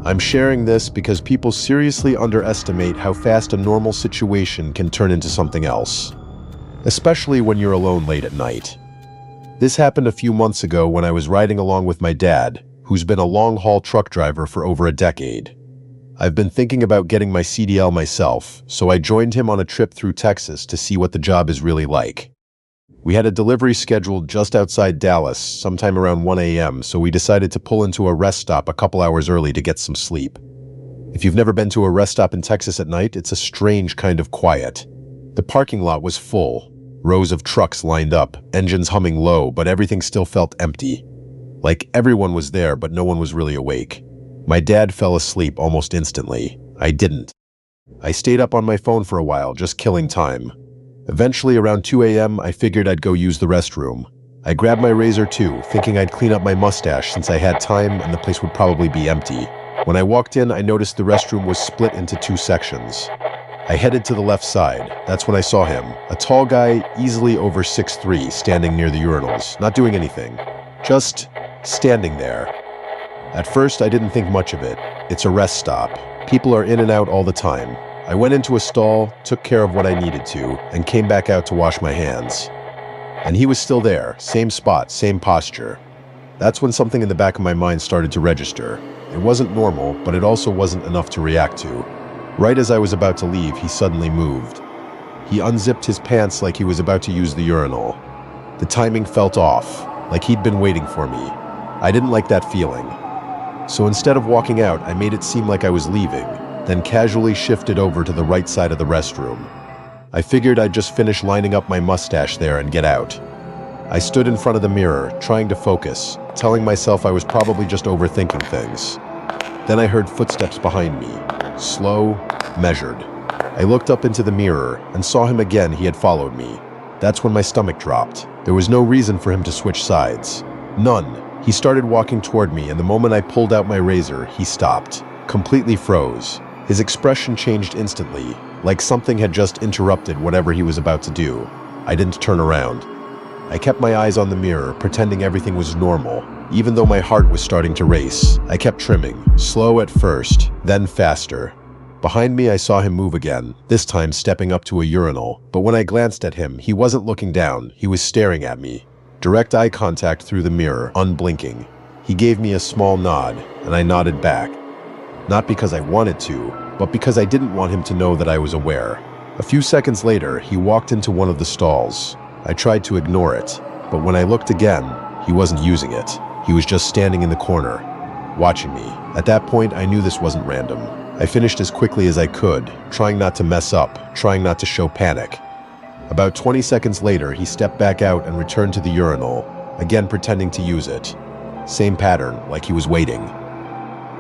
I'm sharing this because people seriously underestimate how fast a normal situation can turn into something else, especially when you're alone late at night. This happened a few months ago when I was riding along with my dad, who's been a long-haul truck driver for over a decade. I've been thinking about getting my CDL myself, so I joined him on a trip through Texas to see what the job is really like. We had a delivery scheduled just outside Dallas, sometime around 1 a.m., so we decided to pull into a rest stop a couple hours early to get some sleep. If you've never been to a rest stop in Texas at night, it's a strange kind of quiet. The parking lot was full, rows of trucks lined up, engines humming low, but everything still felt empty. Like everyone was there, but no one was really awake. My dad fell asleep almost instantly. I didn't. I stayed up on my phone for a while, just killing time. Eventually, around 2 a.m., I figured I'd go use the restroom. I grabbed my razor too, thinking I'd clean up my mustache since I had time and the place would probably be empty. When I walked in, I noticed the restroom was split into two sections. I headed to the left side. That's when I saw him, a tall guy, easily over 6'3", standing near the urinals, not doing anything. Just standing there. At first, I didn't think much of it. It's a rest stop. People are in and out all the time. I went into a stall, took care of what I needed to, and came back out to wash my hands. And he was still there, same spot, same posture. That's when something in the back of my mind started to register. It wasn't normal, but it also wasn't enough to react to. Right as I was about to leave, he suddenly moved. He unzipped his pants like he was about to use the urinal. The timing felt off, like he'd been waiting for me. I didn't like that feeling. So instead of walking out, I made it seem like I was leaving, then casually shifted over to the right side of the restroom. I figured I'd just finish lining up my mustache there and get out. I stood in front of the mirror, trying to focus, telling myself I was probably just overthinking things. Then I heard footsteps behind me, slow, measured. I looked up into the mirror and saw him again. He had followed me. That's when my stomach dropped. There was no reason for him to switch sides. None. He started walking toward me, and the moment I pulled out my razor, he stopped, completely froze. His expression changed instantly, like something had just interrupted whatever he was about to do. I didn't turn around. I kept my eyes on the mirror, pretending everything was normal. Even though my heart was starting to race, I kept trimming, slow at first, then faster. Behind me, I saw him move again, this time stepping up to a urinal. But when I glanced at him, he wasn't looking down, he was staring at me. Direct eye contact through the mirror, unblinking. He gave me a small nod, and I nodded back. Not because I wanted to, but because I didn't want him to know that I was aware. A few seconds later, he walked into one of the stalls. I tried to ignore it, but when I looked again, he wasn't using it. He was just standing in the corner, watching me. At that point, I knew this wasn't random. I finished as quickly as I could, trying not to mess up, trying not to show panic. About 20 seconds later, he stepped back out and returned to the urinal, again pretending to use it. Same pattern, like he was waiting.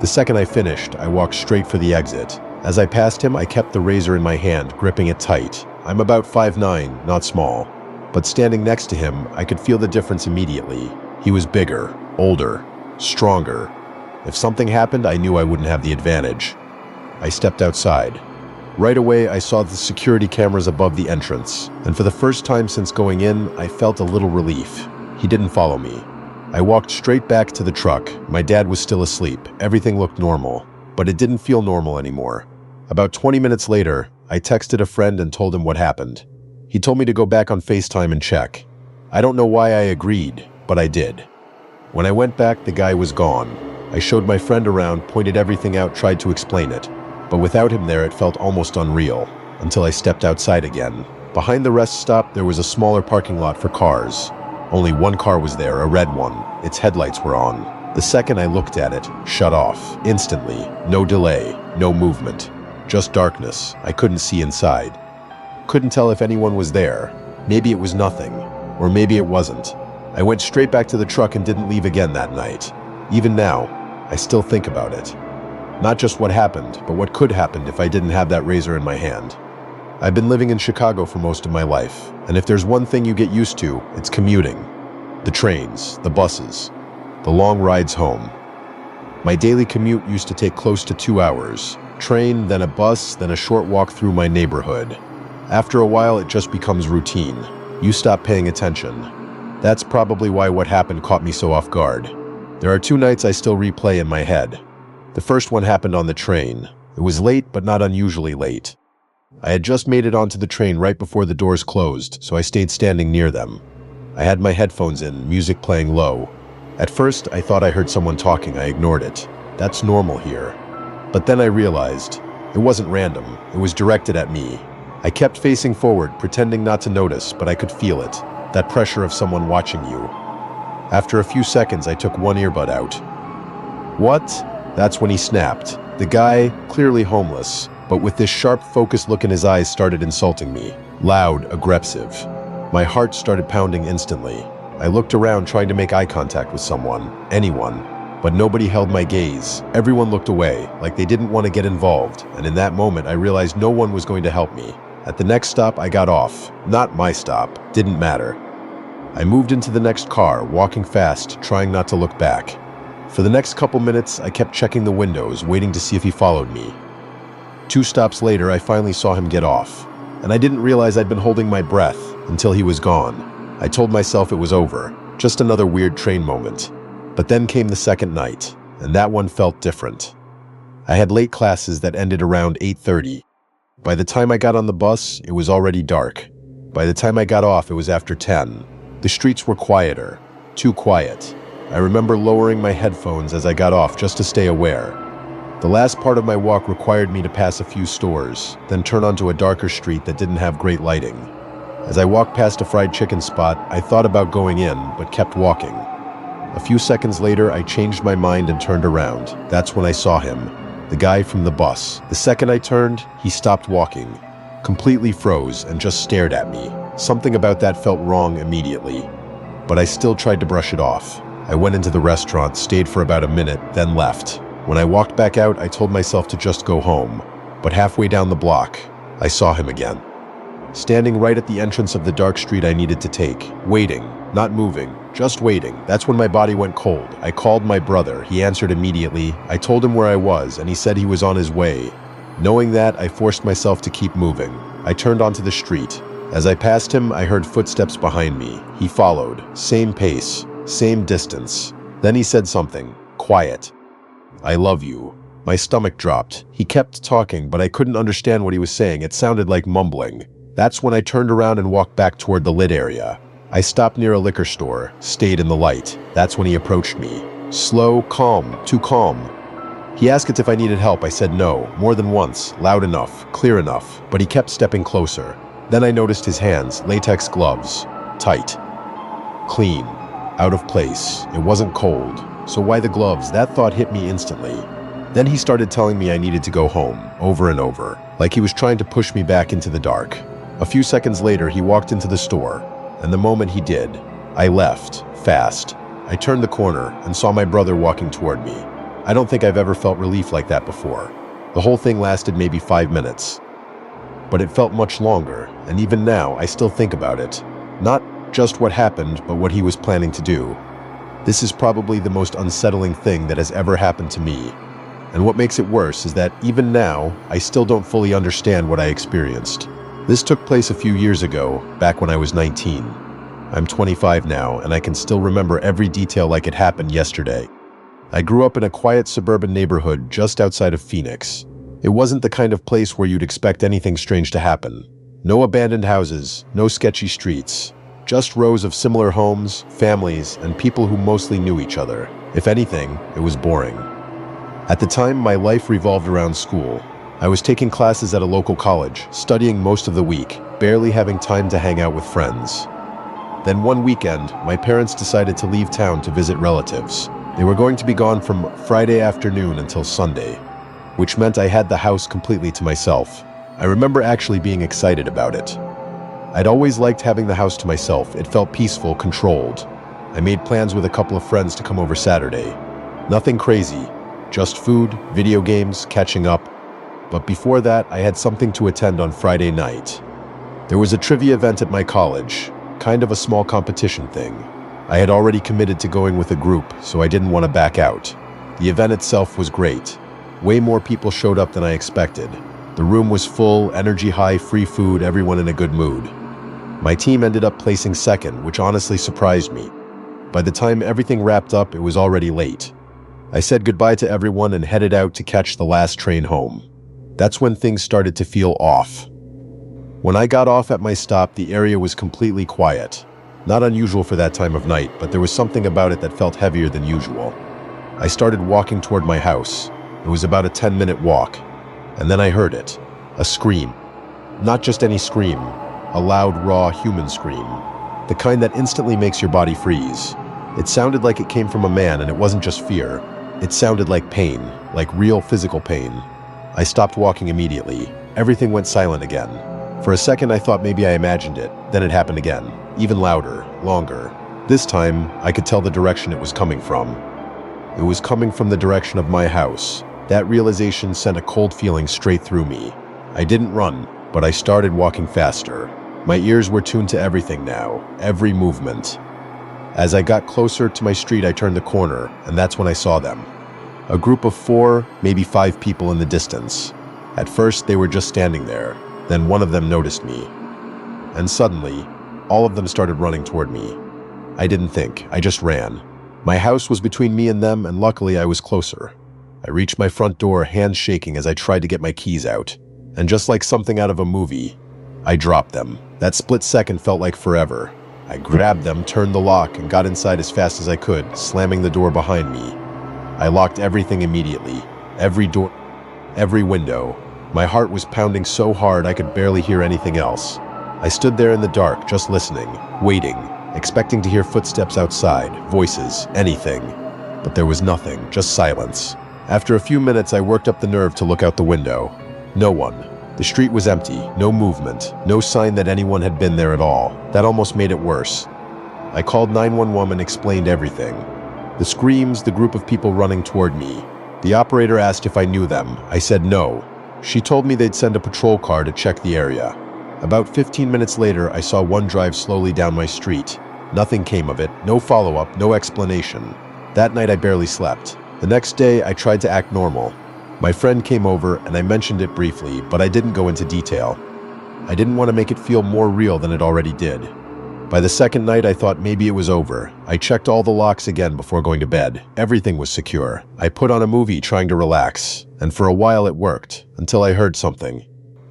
The second I finished, I walked straight for the exit. As I passed him, I kept the razor in my hand, gripping it tight. I'm about 5'9", not small. But standing next to him, I could feel the difference immediately. He was bigger, older, stronger. If something happened, I knew I wouldn't have the advantage. I stepped outside. Right away, I saw the security cameras above the entrance, and for the first time since going in, I felt a little relief. He didn't follow me. I walked straight back to the truck. My dad was still asleep. Everything looked normal, but it didn't feel normal anymore. About 20 minutes later, I texted a friend and told him what happened. He told me to go back on FaceTime and check. I don't know why I agreed, but I did. When I went back, the guy was gone. I showed my friend around, pointed everything out, tried to explain it. But without him there, it felt almost unreal, until I stepped outside again. Behind the rest stop, there was a smaller parking lot for cars. Only one car was there, a red one. Its headlights were on. The second I looked at it, shut off, instantly. No delay, no movement. Just darkness. I couldn't see inside. Couldn't tell if anyone was there. Maybe it was nothing, or maybe it wasn't. I went straight back to the truck and didn't leave again that night. Even now, I still think about it. Not just what happened, but what could happen if I didn't have that razor in my hand. I've been living in Chicago for most of my life, and if there's one thing you get used to, it's commuting. The trains, the buses, the long rides home. My daily commute used to take close to 2 hours. Train, then a bus, then a short walk through my neighborhood. After a while, it just becomes routine. You stop paying attention. That's probably why what happened caught me so off guard. There are 2 nights I still replay in my head. The first one happened on the train. It was late, but not unusually late. I had just made it onto the train right before the doors closed, so I stayed standing near them. I had my headphones in, music playing low. At first, I thought I heard someone talking. I ignored it. That's normal here. But then I realized it wasn't random. It was directed at me. I kept facing forward, pretending not to notice, but I could feel it. That pressure of someone watching you. After a few seconds, I took one earbud out. What? That's when he snapped. The guy, clearly homeless, but with this sharp, focused look in his eyes, started insulting me. Loud, aggressive. My heart started pounding instantly. I looked around trying to make eye contact with someone, anyone, but nobody held my gaze. Everyone looked away, like they didn't want to get involved, and in that moment I realized no one was going to help me. At the next stop, I got off. Not my stop. Didn't matter. I moved into the next car, walking fast, trying not to look back. For the next couple minutes, I kept checking the windows, waiting to see if he followed me. 2 stops later, I finally saw him get off, and I didn't realize I'd been holding my breath until he was gone. I told myself it was over, just another weird train moment. But then came the second night, and that one felt different. I had late classes that ended around 8:30. By the time I got on the bus, it was already dark. By the time I got off, it was after 10. The streets were quieter, too quiet. I remember lowering my headphones as I got off just to stay aware. The last part of my walk required me to pass a few stores, then turn onto a darker street that didn't have great lighting. As I walked past a fried chicken spot, I thought about going in, but kept walking. A few seconds later, I changed my mind and turned around. That's when I saw him, the guy from the bus. The second I turned, he stopped walking, completely froze, and just stared at me. Something about that felt wrong immediately, but I still tried to brush it off. I went into the restaurant, stayed for about a minute, then left. When I walked back out, I told myself to just go home, but halfway down the block, I saw him again. Standing right at the entrance of the dark street I needed to take, waiting, not moving, just waiting. That's when my body went cold. I called my brother. He answered immediately. I told him where I was, and he said he was on his way. Knowing that, I forced myself to keep moving. I turned onto the street. As I passed him, I heard footsteps behind me. He followed, same pace, same distance. Then he said something, quiet. I love you. My stomach dropped. He kept talking, but I couldn't understand what he was saying. It sounded like mumbling. That's when I turned around and walked back toward the lit area. I stopped near a liquor store, stayed in the light. That's when he approached me. Slow, calm, too calm. He asked if I needed help. I said no, more than once, loud enough, clear enough, but he kept stepping closer. Then I noticed his hands, latex gloves, tight, clean, out of place. It wasn't cold. So why the gloves? That thought hit me instantly. Then he started telling me I needed to go home, over and over, like he was trying to push me back into the dark. A few seconds later, he walked into the store, and the moment he did, I left, fast. I turned the corner and saw my brother walking toward me. I don't think I've ever felt relief like that before. The whole thing lasted maybe 5 minutes. But it felt much longer, and even now, I still think about it. Not just what happened, but what he was planning to do. This is probably the most unsettling thing that has ever happened to me. And what makes it worse is that even now, I still don't fully understand what I experienced. This took place a few years ago, back when I was 19. I'm 25 now, and I can still remember every detail like it happened yesterday. I grew up in a quiet suburban neighborhood just outside of Phoenix. It wasn't the kind of place where you'd expect anything strange to happen. No abandoned houses, no sketchy streets. Just rows of similar homes, families, and people who mostly knew each other. If anything, it was boring. At the time, my life revolved around school. I was taking classes at a local college, studying most of the week, barely having time to hang out with friends. Then one weekend, my parents decided to leave town to visit relatives. They were going to be gone from Friday afternoon until Sunday, which meant I had the house completely to myself. I remember actually being excited about it. I'd always liked having the house to myself. It felt peaceful, controlled. I made plans with a couple of friends to come over Saturday. Nothing crazy, just food, video games, catching up. But before that, I had something to attend on Friday night. There was a trivia event at my college, kind of a small competition thing. I had already committed to going with a group, so I didn't want to back out. The event itself was great. Way more people showed up than I expected. The room was full, energy high, free food, everyone in a good mood. My team ended up placing second, which honestly surprised me. By the time everything wrapped up, it was already late. I said goodbye to everyone and headed out to catch the last train home. That's when things started to feel off. When I got off at my stop, the area was completely quiet. Not unusual for that time of night, but there was something about it that felt heavier than usual. I started walking toward my house. It was about a 10-minute walk. And then I heard it. A scream. Not just any scream. A loud, raw human scream. The kind that instantly makes your body freeze. It sounded like it came from a man, and it wasn't just fear. It sounded like pain, like real physical pain. I stopped walking immediately. Everything went silent again. For a second, I thought maybe I imagined it. Then it happened again. Even louder, longer. This time, I could tell the direction it was coming from. It was coming from the direction of my house. That realization sent a cold feeling straight through me. I didn't run, but I started walking faster. My ears were tuned to everything now, every movement. As I got closer to my street, I turned the corner, and that's when I saw them. A group of 4, maybe 5 people in the distance. At first, they were just standing there. Then one of them noticed me. And suddenly, all of them started running toward me. I didn't think, I just ran. My house was between me and them, and luckily I was closer. I reached my front door, hands shaking as I tried to get my keys out. And just like something out of a movie, I dropped them. That split second felt like forever. I grabbed them, turned the lock, and got inside as fast as I could, slamming the door behind me. I locked everything immediately. Every door, every window. My heart was pounding so hard I could barely hear anything else. I stood there in the dark, just listening, waiting, expecting to hear footsteps outside, voices, anything. But there was nothing, just silence. After a few minutes, I worked up the nerve to look out the window. No one. The street was empty, no movement, no sign that anyone had been there at all. That almost made it worse. I called 911 and explained everything. The screams, the group of people running toward me. The operator asked if I knew them. I said no. She told me they'd send a patrol car to check the area. About 15 minutes later, I saw one drive slowly down my street. Nothing came of it, no follow-up, no explanation. That night I barely slept. The next day, I tried to act normal. My friend came over and I mentioned it briefly, but I didn't go into detail. I didn't want to make it feel more real than it already did. By the second night, I thought maybe it was over. I checked all the locks again before going to bed. Everything was secure. I put on a movie trying to relax, and for a while it worked, until I heard something.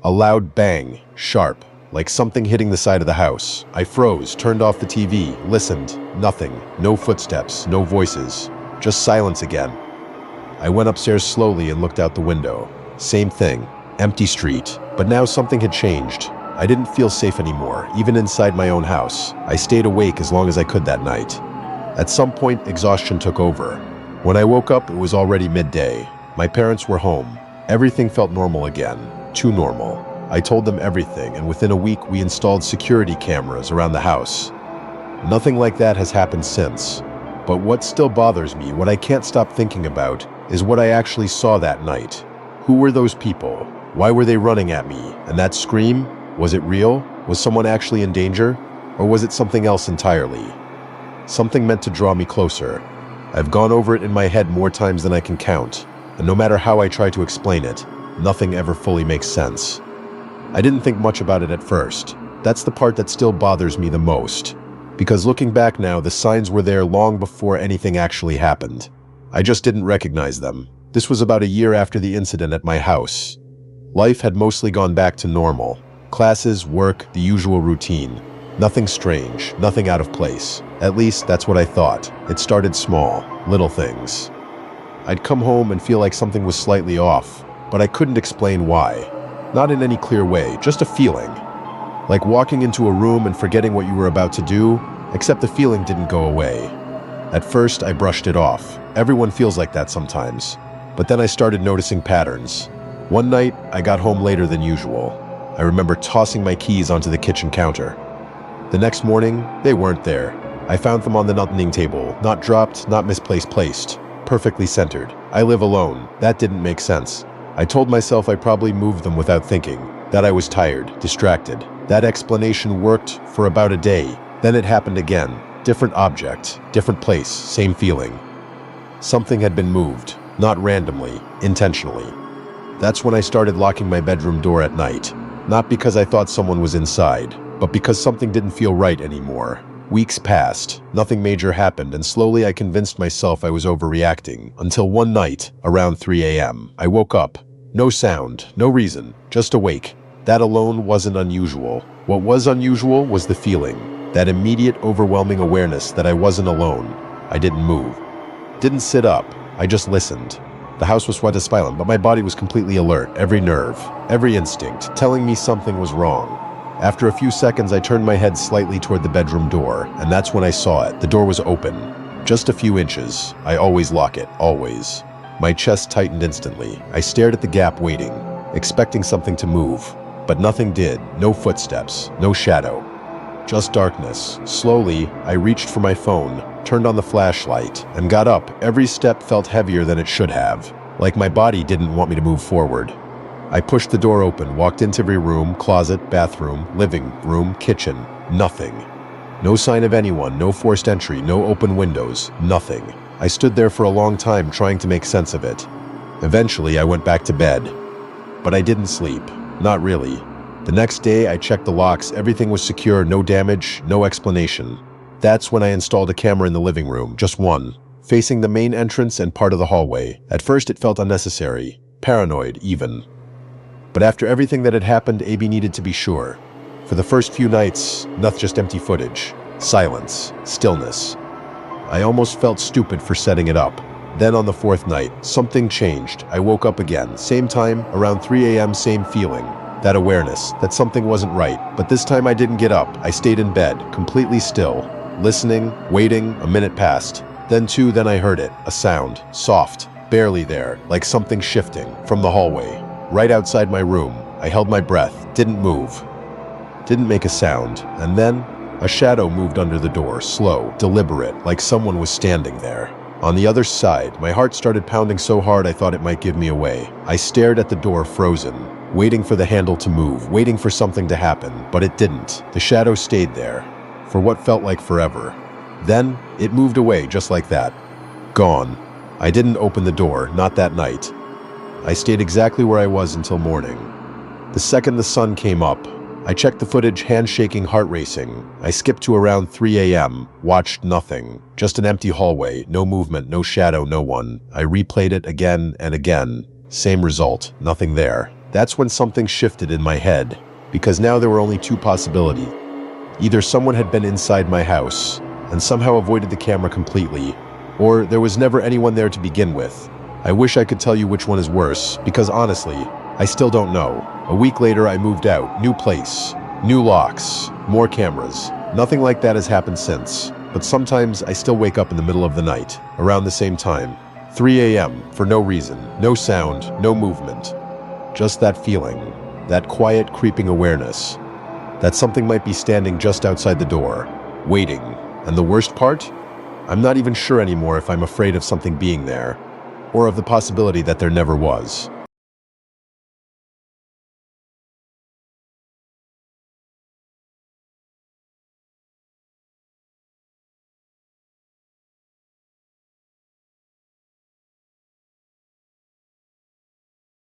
A loud bang, sharp, like something hitting the side of the house. I froze, turned off the TV, listened. Nothing. No footsteps, no voices. Just silence again. I went upstairs slowly and looked out the window. Same thing. Empty street. But now something had changed. I didn't feel safe anymore, even inside my own house. I stayed awake as long as I could that night. At some point, exhaustion took over. When I woke up, it was already midday. My parents were home. Everything felt normal again. Too normal. I told them everything, and within a week, we installed security cameras around the house. Nothing like that has happened since. But what still bothers me, what I can't stop thinking about, is what I actually saw that night. Who were those people? Why were they running at me? And that scream? Was it real? Was someone actually in danger? Or was it something else entirely? Something meant to draw me closer. I've gone over it in my head more times than I can count, and no matter how I try to explain it, nothing ever fully makes sense. I didn't think much about it at first. That's the part that still bothers me the most. Because looking back now, the signs were there long before anything actually happened. I just didn't recognize them. This was about a year after the incident at my house. Life had mostly gone back to normal. Classes, work, the usual routine. Nothing strange, nothing out of place. At least, that's what I thought. It started small, little things. I'd come home and feel like something was slightly off, but I couldn't explain why. Not in any clear way, just a feeling. Like walking into a room and forgetting what you were about to do, except the feeling didn't go away. At first, I brushed it off. Everyone feels like that sometimes. But then I started noticing patterns. One night, I got home later than usual. I remember tossing my keys onto the kitchen counter. The next morning, they weren't there. I found them on the dining table, not dropped, not misplaced, placed, perfectly centered. I live alone. That didn't make sense. I told myself I probably moved them without thinking, that I was tired, distracted. That explanation worked for about a day. Then it happened again. Different object, different place, same feeling. Something had been moved, not randomly, intentionally. That's when I started locking my bedroom door at night. Not because I thought someone was inside, but because something didn't feel right anymore. Weeks passed, nothing major happened, and slowly I convinced myself I was overreacting, until one night, around 3 a.m., I woke up. No sound, no reason, just awake. That alone wasn't unusual. What was unusual was the feeling, that immediate, overwhelming awareness that I wasn't alone. I didn't move. Didn't sit up, I just listened. The house was silent, but my body was completely alert, every nerve, every instinct, telling me something was wrong. After a few seconds, I turned my head slightly toward the bedroom door, and that's when I saw it. The door was open. Just a few inches. I always lock it, always. My chest tightened instantly. I stared at the gap, waiting, expecting something to move. But nothing did. No footsteps, no shadow. Just darkness. Slowly, I reached for my phone, turned on the flashlight, and got up. Every step felt heavier than it should have, like my body didn't want me to move forward. I pushed the door open, walked into every room, closet, bathroom, living room, kitchen. Nothing. No sign of anyone, no forced entry, no open windows, nothing. I stood there for a long time trying to make sense of it. Eventually, I went back to bed. But I didn't sleep. Not really. The next day, I checked the locks. Everything was secure, no damage, no explanation. That's when I installed a camera in the living room, just one, facing the main entrance and part of the hallway. At first, it felt unnecessary, paranoid even. But after everything that had happened, AB needed to be sure. For the first few nights, nothing, just empty footage, silence, stillness. I almost felt stupid for setting it up. Then on the fourth night, something changed. I woke up again, same time, around 3 a.m., same feeling. That awareness, that something wasn't right. But this time I didn't get up. I stayed in bed, completely still, listening, waiting. A minute passed. Then I heard it, a sound, soft, barely there, like something shifting, from the hallway. Right outside my room, I held my breath, didn't move, didn't make a sound, and then a shadow moved under the door, slow, deliberate, like someone was standing there. On the other side, my heart started pounding so hard I thought it might give me away. I stared at the door, frozen, waiting for the handle to move, waiting for something to happen, but it didn't. The shadow stayed there, for what felt like forever. Then, it moved away just like that. Gone. I didn't open the door, not that night. I stayed exactly where I was until morning. The second the sun came up, I checked the footage, hand shaking, heart racing. I skipped to around 3 a.m., watched nothing. Just an empty hallway, no movement, no shadow, no one. I replayed it again and again. Same result, nothing there. That's when something shifted in my head, because now there were only two possibilities. Either someone had been inside my house and somehow avoided the camera completely, or there was never anyone there to begin with. I wish I could tell you which one is worse, because honestly, I still don't know. A week later, I moved out. New place, new locks, more cameras. Nothing like that has happened since. But sometimes I still wake up in the middle of the night, around the same time. 3 a.m., for no reason, no sound, no movement. Just that feeling, that quiet, creeping awareness, that something might be standing just outside the door, waiting. And the worst part? I'm not even sure anymore if I'm afraid of something being there, or of the possibility that there never was.